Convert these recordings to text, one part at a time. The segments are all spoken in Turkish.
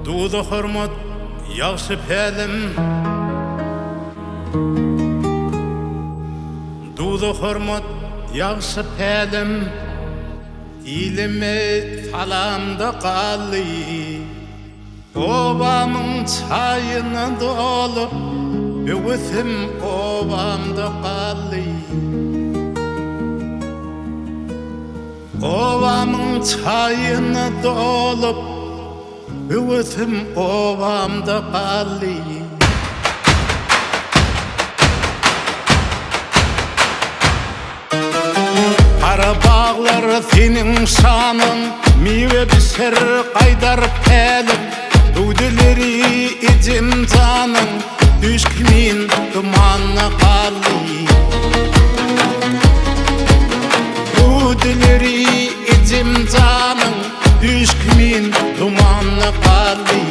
Dudu hurmat yaxşı pəlim, dudu hurmat yaxşı pəlim, ilimi falamda qallı. Obamın çayını dolup, büyütüm obamda qallı. Obamın çayını dolup, büyütüm obamda qallı. Qara bağlar senin şanın, meyve biser qaydarıp pəlim. Dudileri icim canın, düşkmin dumanına qallı. Dudileri icim canın, düşkmin dumanına qallı.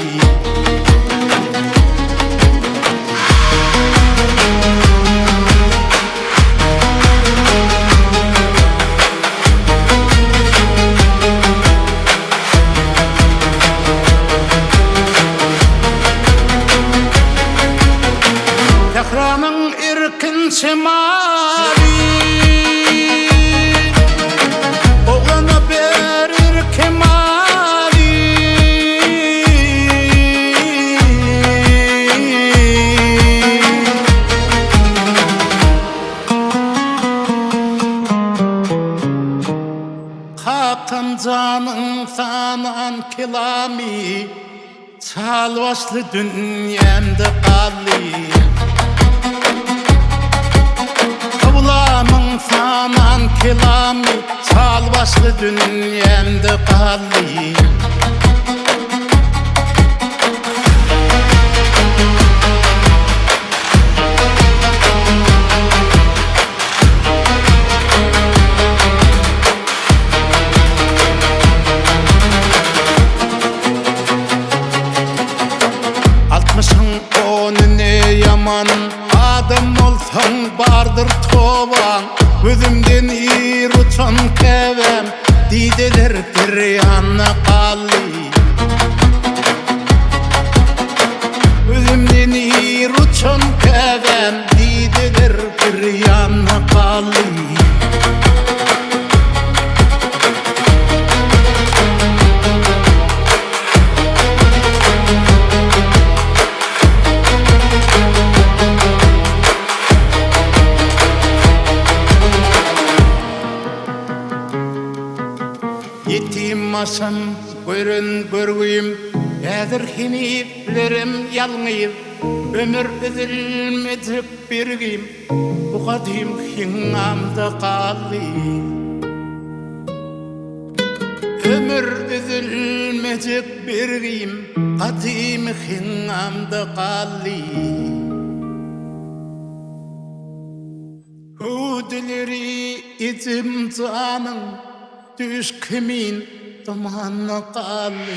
Tehran'ın irkin şemali, oğlana verir kemali. Kaptan canın sanan kelami, çal başlı dünyamda qallı. Kavlamın sanan kelami, çal başlı dünyamda qallı. Altmışın onune yamanın, adam olsan bardır toban. Özümden ir uçan kevem, dideler bir yana qallı. Özümden ir uçan kevem, dideler bir yana qallı. Yetim aşam görün görgüyüm, ädir hiniplerim yalňyp. Ömür üzülmejek birgim, bu kadim hiňamda qally. Ömür üzülmejek birgim, kadim hiňamda qally. Hudileri icim canın, düşkmin dumanına qallı.